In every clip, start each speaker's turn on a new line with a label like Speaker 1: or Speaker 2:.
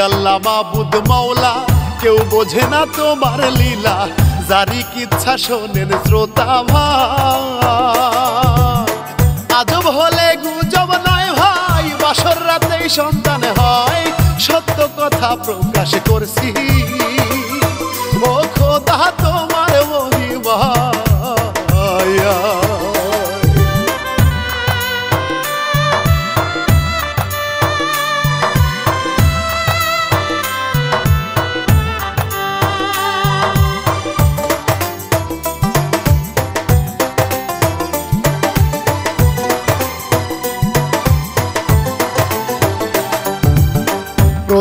Speaker 1: আল্লাহ মাবুদ মাওলা কেউ বোঝে না তোমার লীলা জারি কিচ্ছা শোনেন শ্রোতা ভাই আজব হলে গুজব নয় ভাই বাসর রাতেই সন্তান হয় সত্য কথা প্রকাশ করছি ও খোদা তোমার মহিমা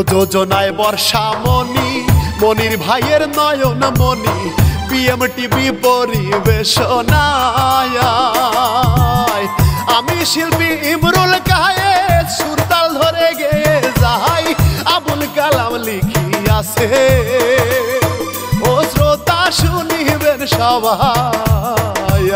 Speaker 1: প্রযোজনায় বর্ষা মনি মনির ভাইয়ের নয়ন মনি পিএম টিভি পরিবেশনায় আমি শিল্পী ইমরুল কায়েদ সুরতাল ধরে গেয়ে যাই আবুল কালাম লিখিয়াছে ও শ্রোতা শুনিবেন সবাই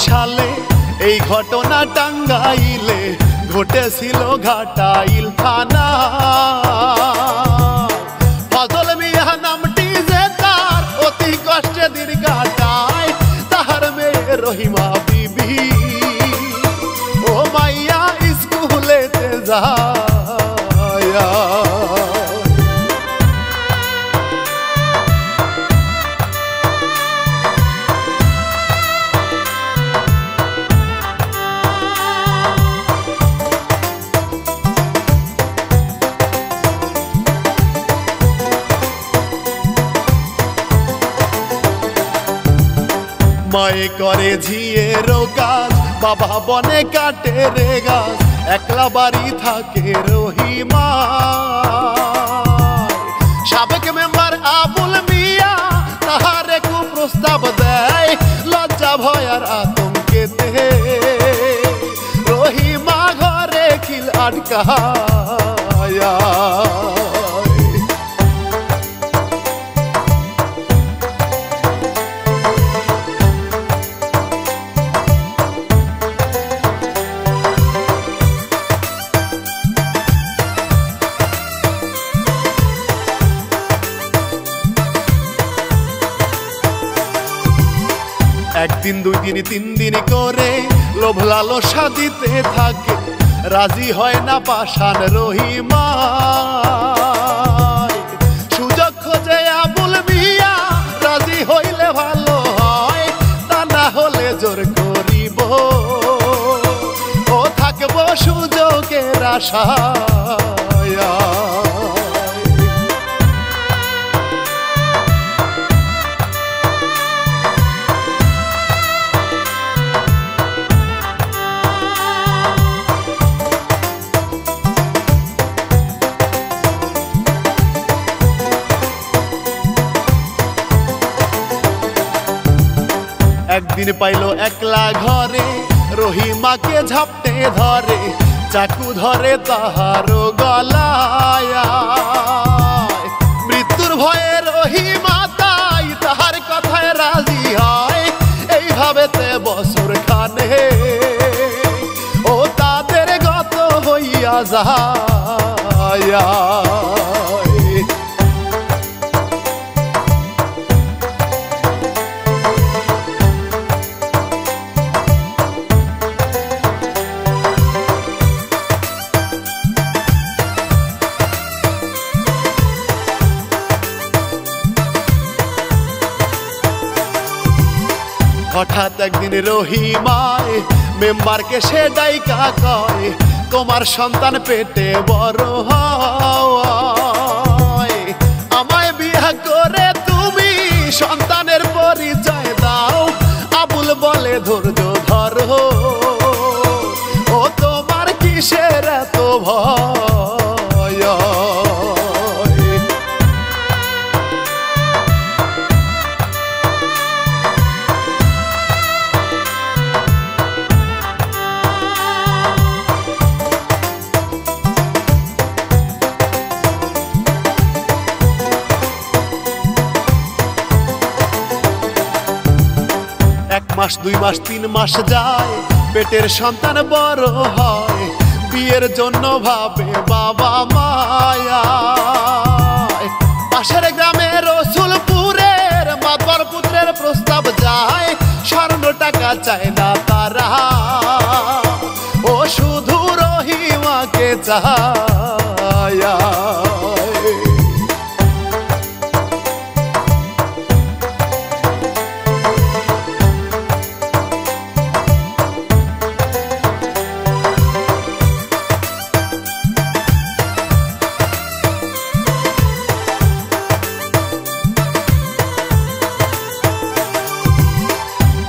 Speaker 1: সালে এই ঘটনা টাঙ্গাইলে ঘটেছিল ঘাটাইল থানা ফজল মিয়া নামটি যে তার অতি কষ্টে দিন কাটায় তাহার মেয়ে রহিমা বিবি ও মাইয়া স্কুলেতে যায় মায়ে করে ঝিয়ের কাজ বাবা বনে কাটে রে গাছ একলা বাড়ি থাকে রহিমা সাবেক মেম্বার আবুল মিয়া তাহারে কুপ্রস্তাব দেয় লজ্জা ভয় আর আতঙ্কেতে রহিমা ঘরে খিল আটকায় একদিন দুই দিন তিন দিন করে লোভ লালসা দিতে থাকে রাজি হয় না পাষাণ রহিমা সুযোগ খোঁজে আবুল মিয়া রাজি হইলে ভালো হয় তা না হলে জোর করিব ও থাকবো সুযোগের আশায় একদিন পাইলো একলা ঘরে রহিমাকে ঝাপটে ধরে চাকু ধরে তাহার গলায় মৃত্যুর ভয়ে রহিমা তাই তাহার কথায় রাজি হয় এইভাবে তে বছর খানে ও তাদের গত হইয়া যায় হঠাৎ একদিন রহিমায় মেম্বারকে সে ডাইকা কয় তোমার সন্তান পেটে বড় হয় আমায় বিয়া করে তুমি সন্তানের পরিচয় দাও আবুল বলে ধৈর্য ধরো ও তোমার কিসের এত ভয় মাস 2 মাস 3 মাস যায়, পেটের সন্তান বড় হয়, বিয়ের জন্য ভাবে বাবা মায়া। পাশের গ্রামে রসুলপুরের মাতবার পুত্রের প্রস্তাব যায়, স্বর্ণ টাকা চায় না তারা, ও শুধু রহিমাকে চায়।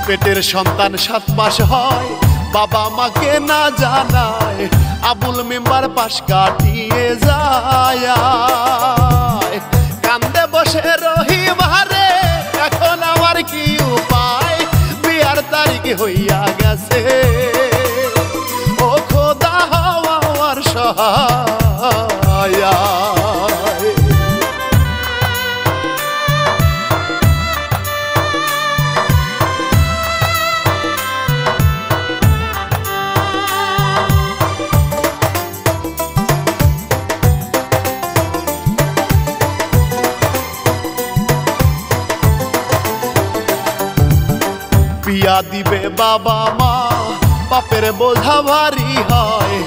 Speaker 1: পেটের সন্তান 7 মাস হয়, বাবা মাকে না জানায়, আবুল মেম্বার পাশ কাটিয়ে যায়। কান্দে বসে রহিমারে, এখন আমার কি উপায়, বিয়ার তারিখ হইয়া গেছে, ও খোদা হওয়ার সহায়। বিয়া দিবে বাবা মা, বাপের বোঝা ভারী হয়,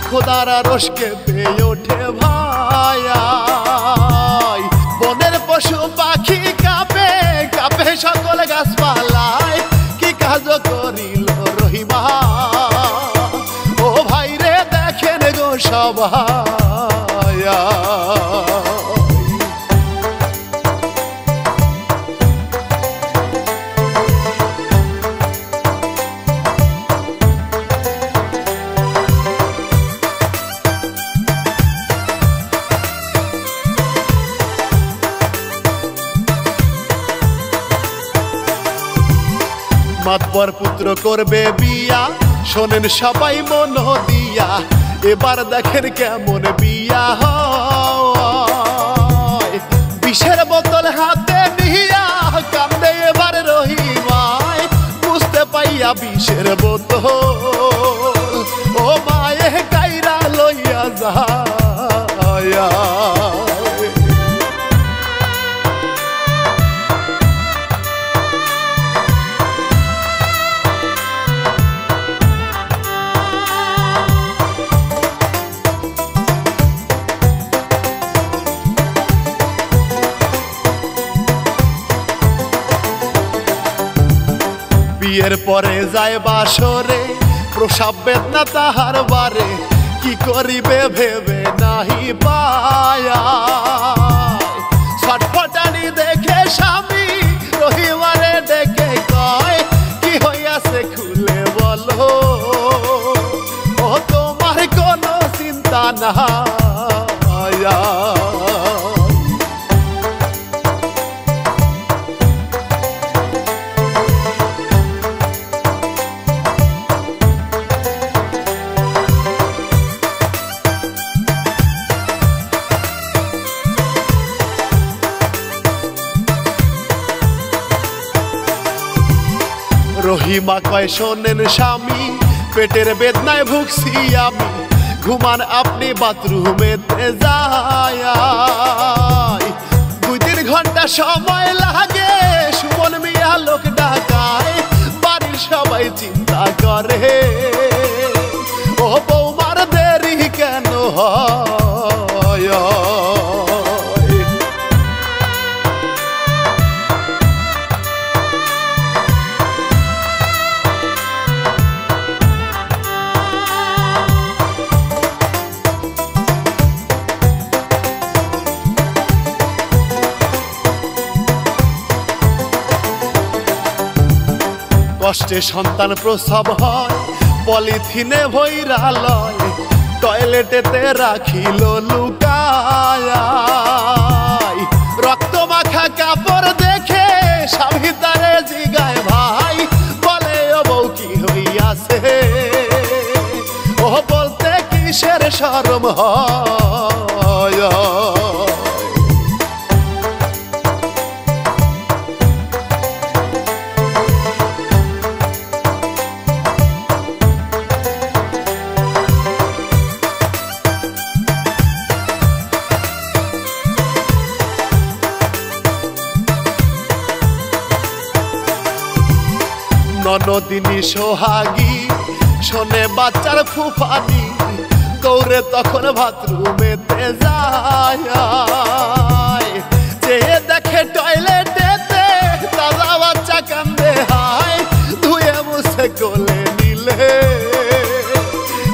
Speaker 1: খোদার আরশকে পেয়ে ওঠে ভাই। বনের পশু পাখি কাঁপে কাঁপে সকল গাছপালায়, কি কাজ করিল রহিমা, ও ভাই রে দেখেন গো সবাই। মাতবর পুত্র করবে বিয়া, শোনেন সবাই মন দিয়া, এবার দেখেন কেমন বিয়া হয়। বিষের বোতল হাতে নিয়া কান্দে এবার রহিমায়, বুঝতে পাইয়া বিষের বোতল, ও মায়ে কাইরা লইয়া যায়। বিয়ের পরে যায় বাসরে, প্রসাব বেদনা তাহার বারে, কি করিবে ভেবে নাহি পায়। ছটফটানি দেখে স্বামী রহিমারে ডেকে কয়, কি হইয়াছে খুলে বলো, ও তোমার কোনো চিন্তা নাই। রহিমা কয়, শোনেন স্বামী, পেটের বেদনায় ভুগছি আমি, ঘুমান আপনি বাথরুমেতে যায়। 2-3 ঘন্টা সময় লাগে, সুমন মিয়া লোক ডাকায়, বাড়ির সবাই চিন্তা করে, ও বৌমার দেরি কেন হয়। কষ্টে সন্তান প্রসব হয়, পলিথিনে ভইরা লয়, টয়লেটেতে রাখিল লুকায়। রক্ত মাখা কাপড় দেখে স্বামী তারে জিগায় ভাই, বলে ও বউ কি হইয়াছে, ও বলতে কিসের শরম হয়। ননদিনী সোহাগী শোনে বাচ্চার ফুফানি দৌড়ে তখন বাথরুমেতে যায় চেয়ে দেখে টয়লেটেতে তাজা বাচ্চা কান্দে হায় ধুয়ে মুছে কোলে নিলে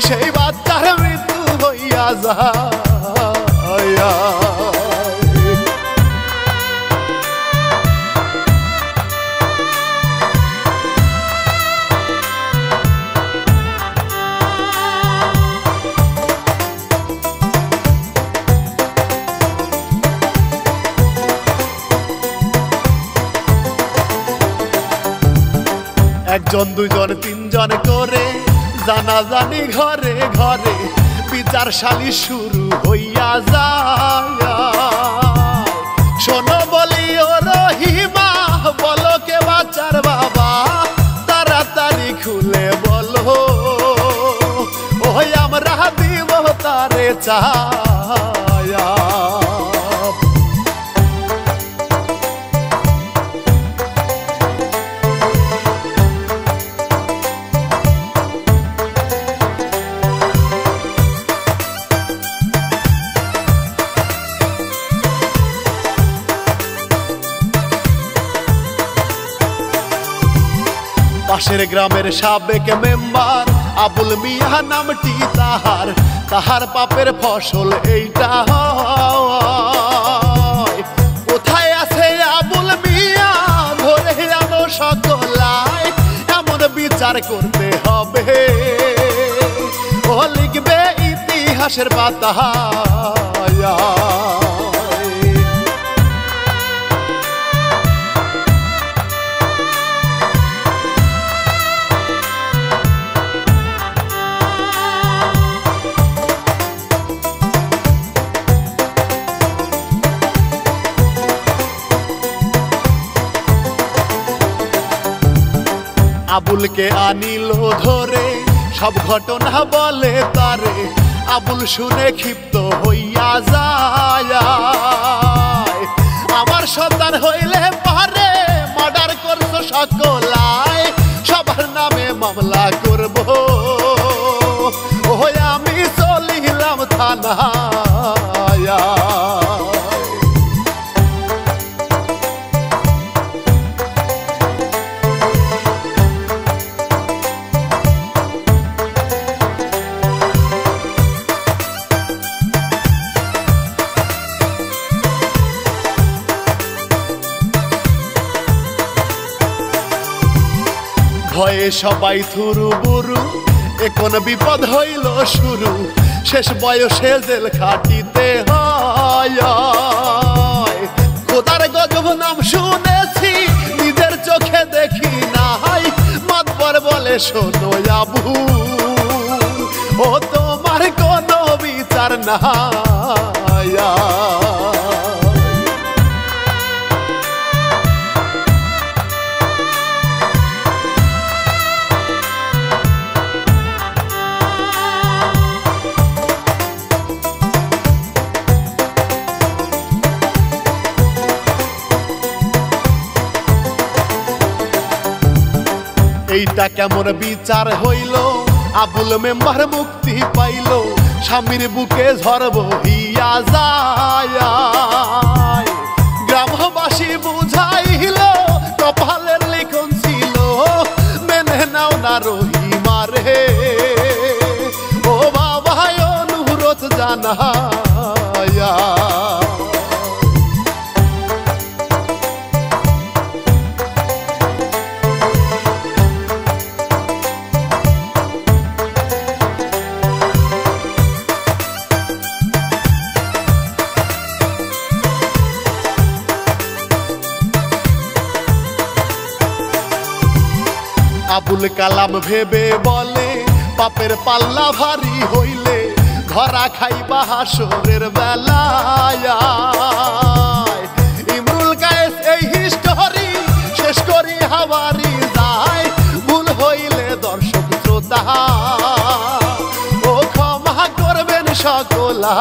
Speaker 1: সেই বাচ্চার মৃত্যু হইয়া যায়। একজন দুইজন তিনজন করে জানাজানি ঘরে ঘরে বিচার সালিশ শুরু হইয়া যায়। শোনো বলি ও রহিমা বলো কে বাচ্চার বাবা তাড়াতাড়ি খুলে বলো ওই আমরা দিব তারে ছায়া। পাশের গ্রামের সাবেক মেম্বার আবুল মিয়া নামটি তাহার তাহার পাপের ফসল এইটা কোথায় আছে আবুল মিয়া ধরে আনো সকলাই এমন বিচার করতে হবে ও লিখবে ইতিহাসের পাতায়। আবুলকে আনিল ধরে সব ঘটনা বলে তারে আবুল শুনে ক্ষিপ্ত হইয়া যায় আমার সন্তান হইলে পারে মার্ডার করছো সকলাই সবার নামে মামলা করব ওই আমি চলিলাম থানায়। ভয়ে সবাই থুরু বুরু এখন বিপদ হইল শুরু শেষ বয়সে জেল খাটিতে হয় খোদার গজব নাম শুনেছি নিজের চোখে দেখি নাই মাতবর বলে শোনো আবু ও তোমার কোনো বিচার নাই। এইটা কেমন বিচার হইল আবুল মেম্বার মুক্তি পাইল স্বামীর বুকে ঝড় বহিয়া যায় গ্রামবাসী বুঝাইল কপালের লিখন ছিল মেনে নাও না রহিমারে ও বাবা অনুরোধ জানায়া। আবুল কালাম ভেবে বলে পাপের পাল্লা ভারী হইলে ধরা খাইবা হাসরের বেলায় ইমরুল কায়েস এই হিস্টোরি শেষ করি হাওয়ারি যায় ভুল হইলে দর্শক শ্রোতা ও ক্ষমা করবেন সকলা।